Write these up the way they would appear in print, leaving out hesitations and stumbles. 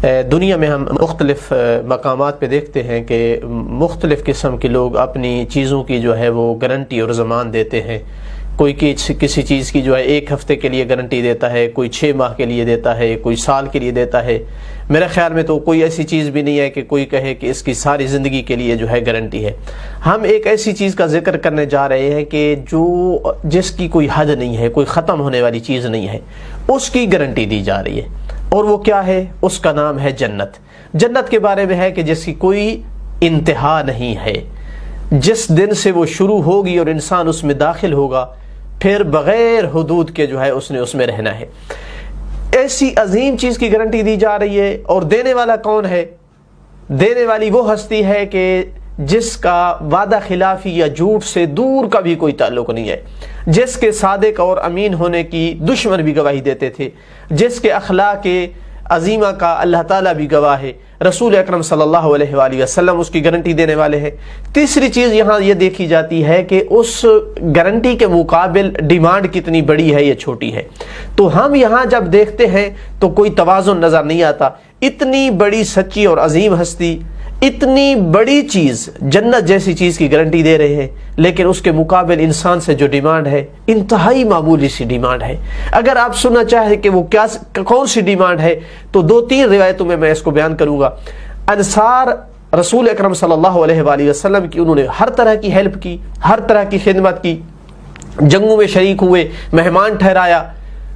دنیا میں ہم مختلف مقامات پہ دیکھتے ہیں کہ مختلف قسم کے لوگ اپنی چیزوں کی جو ہے وہ گارنٹی اور ضمان دیتے ہیں۔ کوئی کسی چیز کی جو ہے 1 ہفتے کے لیے گارنٹی دیتا ہے، کوئی 6 ماہ کے لیے دیتا ہے، کوئی سال کے لیے دیتا ہے۔ میرے خیال میں تو کوئی ایسی چیز بھی نہیں ہے کہ کوئی کہے کہ اس کی ساری زندگی کے لیے جو ہے گارنٹی ہے۔ ہم ایک ایسی چیز کا ذکر کرنے جا رہے ہیں کہ جس کی کوئی حد نہیں ہے، کوئی ختم ہونے والی چیز نہیں ہے، اس کی گارنٹی دی جا رہی ہے۔ اور وہ کیا ہے؟ اس کا نام ہے جنت۔ جنت کے بارے میں ہے کہ جس کی کوئی انتہا نہیں ہے، جس دن سے وہ شروع ہوگی اور انسان اس میں داخل ہوگا پھر بغیر حدود کے جو ہے اس نے اس میں رہنا ہے۔ ایسی عظیم چیز کی گارنٹی دی جا رہی ہے، اور دینے والا کون ہے؟ دینے والی وہ ہستی ہے کہ جس کا وعدہ خلافی یا جھوٹ سے دور کا بھی کوئی تعلق نہیں ہے، جس کے صادق اور امین ہونے کی دشمن بھی گواہی دیتے تھے، جس کے اخلاق عظیمہ کا اللہ تعالیٰ بھی گواہ ہے، رسول اکرم صلی اللہ علیہ وآلہ وسلم اس کی گارنٹی دینے والے ہیں۔ تیسری چیز یہاں یہ دیکھی جاتی ہے کہ اس گارنٹی کے مقابل ڈیمانڈ کتنی بڑی ہے یا چھوٹی ہے۔ تو ہم یہاں جب دیکھتے ہیں تو کوئی توازن نظر نہیں آتا۔ اتنی بڑی سچی اور عظیم ہستی، اتنی بڑی چیز، جنت جیسی چیز کی گارنٹی دے رہے ہیں، لیکن اس کے مقابل انسان سے جو ڈیمانڈ ہے انتہائی معمولی سی ڈیمانڈ ہے۔ اگر آپ سننا چاہیں کہ وہ کون سی ڈیمانڈ ہے تو 2-3 روایتوں میں اس کو بیان کروں گا۔ انصار رسول اکرم صلی اللہ علیہ وآلہ وسلم کی انہوں نے ہر طرح کی ہیلپ کی، ہر طرح کی خدمت کی، جنگوں میں شریک ہوئے، مہمان ٹھہرایا،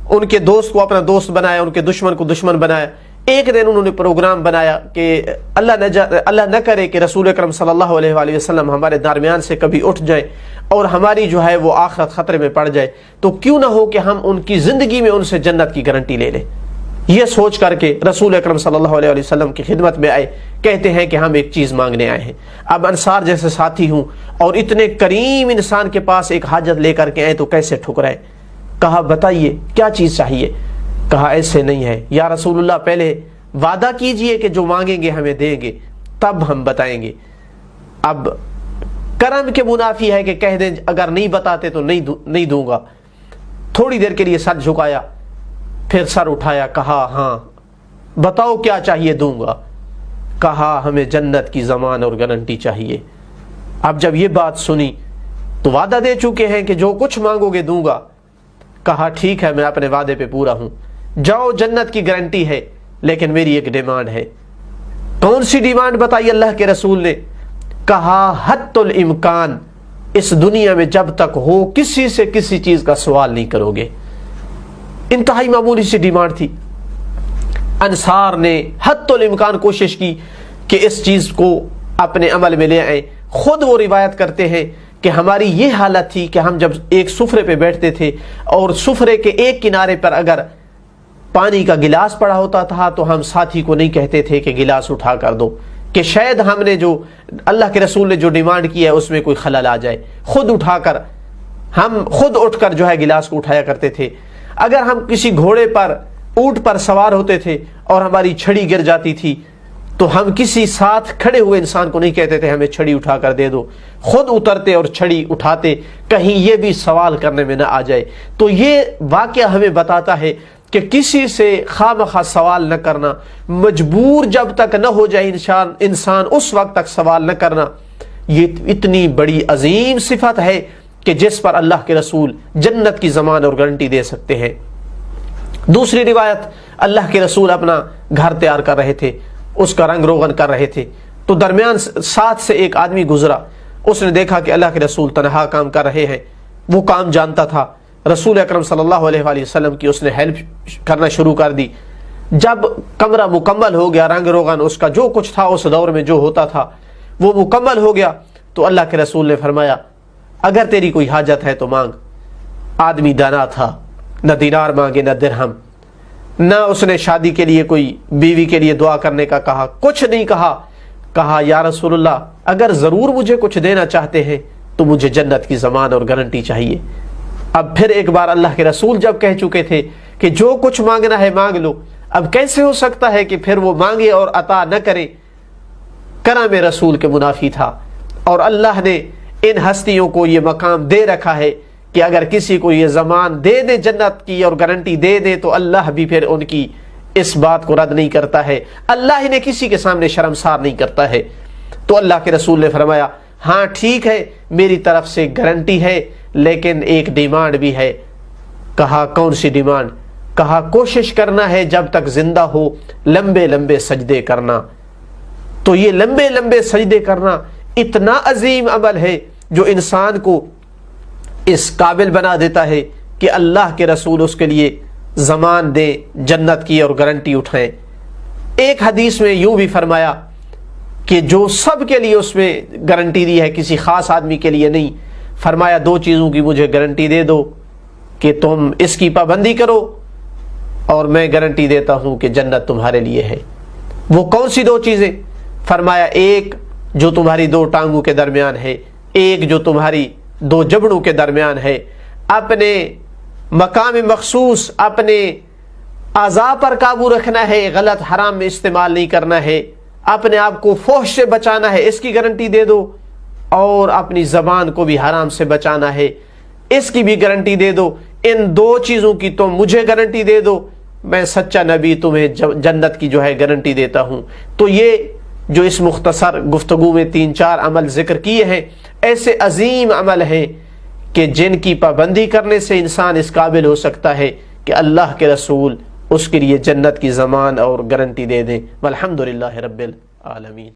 ان کے دوست کو اپنا دوست بنایا، ان کے دشمن کو دشمن بنایا۔ ایک دن انہوں نے پروگرام بنایا کہ اللہ نہ کرے کہ رسول اکرم صلی اللہ علیہ وآلہ وسلم ہمارے درمیان سے کبھی اٹھ جائے اور ہماری جو ہے وہ آخرت خطرے میں پڑ جائے، تو کیوں نہ ہو کہ ہم ان کی زندگی میں ان سے جنت کی گارنٹی لے لیں۔ یہ سوچ کر کے رسول اکرم صلی اللہ علیہ وسلم کی خدمت میں آئے، کہتے ہیں کہ ہم ایک چیز مانگنے آئے ہیں۔ اب انصار جیسے ساتھی ہوں اور اتنے کریم انسان کے پاس ایک حاجت لے کر کے آئے تو کیسے ٹھکرائے؟ کہا بتائیے کیا چیز چاہیے؟ کہا ایسے نہیں ہے یا رسول اللہ، پہلے وعدہ کیجئے کہ جو مانگیں گے ہمیں دیں گے، تب ہم بتائیں گے۔ اب کرم کے منافی ہے کہ کہہ دیں اگر نہیں بتاتے تو نہیں دوں گا۔ تھوڑی دیر کے لیے سر جھکایا، پھر سر اٹھایا، کہا ہاں بتاؤ کیا چاہیے، دوں گا۔ کہا ہمیں جنت کی ضمان اور گارنٹی چاہیے۔ اب جب یہ بات سنی تو وعدہ دے چکے ہیں کہ جو کچھ مانگو گے دوں گا۔ کہا ٹھیک ہے، میں اپنے وعدے پہ پورا ہوں، جاؤ جنت کی گارنٹی ہے، لیکن میری ایک ڈیمانڈ ہے۔ کون سی ڈیمانڈ بتائی اللہ کے رسول نے؟ کہا حت الامکان، اس دنیا میں جب تک ہو کسی سے کسی چیز کا سوال نہیں کرو گے۔ انتہائی معمولی سی ڈیمانڈ تھی۔ انصار نے حت الامکان کوشش کی کہ اس چیز کو اپنے عمل میں لے آئیں۔ خود وہ روایت کرتے ہیں کہ ہماری یہ حالت تھی کہ ہم جب ایک سفرے پہ بیٹھتے تھے اور سفرے کے ایک کنارے پر اگر پانی کا گلاس پڑا ہوتا تھا تو ہم ساتھی کو نہیں کہتے تھے کہ گلاس اٹھا کر دو، کہ شاید ہم نے جو اللہ کے رسول نے جو ڈیمانڈ کی ہے اس میں کوئی خلل آ جائے۔ ہم خود اٹھ کر جو ہے گلاس کو اٹھایا کرتے تھے۔ اگر ہم کسی گھوڑے پر، اونٹ پر سوار ہوتے تھے اور ہماری چھڑی گر جاتی تھی تو ہم کسی ساتھ کھڑے ہوئے انسان کو نہیں کہتے تھے ہمیں چھڑی اٹھا کر دے دو، خود اترتے اور چھڑی اٹھاتے، کہیں یہ بھی سوال کرنے میں نہ آ جائے۔ تو یہ واقعہ ہمیں بتاتا ہے کہ کسی سے خواہ سوال نہ کرنا، مجبور جب تک نہ ہو جائے انسان اس وقت تک سوال نہ کرنا، یہ اتنی بڑی عظیم صفت ہے کہ جس پر اللہ کے رسول جنت کی ضمان اور گارنٹی دے سکتے ہیں۔ دوسری روایت، اللہ کے رسول اپنا گھر تیار کر رہے تھے، اس کا رنگ روغن کر رہے تھے، تو درمیان ساتھ سے ایک آدمی گزرا۔ اس نے دیکھا کہ اللہ کے رسول تنہا کام کر رہے ہیں، وہ کام جانتا تھا۔ رسول اکرم صلی اللہ علیہ وآلہ وسلم کی اس نے ہیلپ کرنا شروع کر دی۔ جب کمرہ مکمل ہو گیا، رنگ روغن اس کا جو کچھ تھا اس دور میں جو ہوتا تھا وہ مکمل ہو گیا، تو اللہ کے رسول نے فرمایا اگر تیری کوئی حاجت ہے تو مانگ۔ آدمی دانا تھا، نہ دینار مانگے نہ درہم، نہ اس نے شادی کے لیے کوئی بیوی کے لیے دعا کرنے کا کہا، کچھ نہیں کہا۔ کہا یا رسول اللہ، اگر ضرور مجھے کچھ دینا چاہتے ہیں تو مجھے جنت کی ضمان اور گارنٹی چاہیے۔ اب پھر ایک بار اللہ کے رسول جب کہہ چکے تھے کہ جو کچھ مانگنا ہے مانگ لو، اب کیسے ہو سکتا ہے کہ پھر وہ مانگے اور عطا نہ کرے؟ کرم رسول کے منافی تھا، اور اللہ نے ان ہستیوں کو یہ مقام دے رکھا ہے کہ اگر کسی کو یہ ضمان دے دے جنت کی اور گارنٹی دے دے تو اللہ بھی پھر ان کی اس بات کو رد نہیں کرتا ہے، اللہ ہی نے کسی کے سامنے شرمسار نہیں کرتا ہے۔ تو اللہ کے رسول نے فرمایا ہاں ٹھیک ہے، میری طرف سے گارنٹی ہے، لیکن ایک ڈیمانڈ بھی ہے۔ کہا کون سی ڈیمانڈ؟ کہا کوشش کرنا ہے جب تک زندہ ہو لمبے لمبے سجدے کرنا۔ تو یہ لمبے لمبے سجدے کرنا اتنا عظیم عمل ہے جو انسان کو اس قابل بنا دیتا ہے کہ اللہ کے رسول اس کے لیے زمان دیں، جنت کی اور گارنٹی اٹھائیں۔ ایک حدیث میں یوں بھی فرمایا کہ جو سب کے لیے اس میں گارنٹی دی ہے، کسی خاص آدمی کے لیے نہیں۔ فرمایا دو چیزوں کی مجھے گارنٹی دے دو کہ تم اس کی پابندی کرو، اور میں گارنٹی دیتا ہوں کہ جنت تمہارے لیے ہے۔ وہ کون سی دو چیزیں؟ فرمایا ایک جو تمہاری دو ٹانگوں کے درمیان ہے، ایک جو تمہاری دو جبڑوں کے درمیان ہے۔ اپنے مقام مخصوص، اپنے اعضاء پر قابو رکھنا ہے، غلط حرام میں استعمال نہیں کرنا ہے، اپنے آپ کو فحش سے بچانا ہے، اس کی گارنٹی دے دو، اور اپنی زبان کو بھی حرام سے بچانا ہے، اس کی بھی گارنٹی دے دو۔ ان دو چیزوں کی تم مجھے گارنٹی دے دو، میں سچا نبی تمہیں جنت کی جو ہے گارنٹی دیتا ہوں۔ تو یہ جو اس مختصر گفتگو میں 3-4 عمل ذکر کیے ہیں، ایسے عظیم عمل ہیں کہ جن کی پابندی کرنے سے انسان اس قابل ہو سکتا ہے کہ اللہ کے رسول اس کے لیے جنت کی ضمان اور گارنٹی دے دیں۔ والحمدللہ رب العالمین۔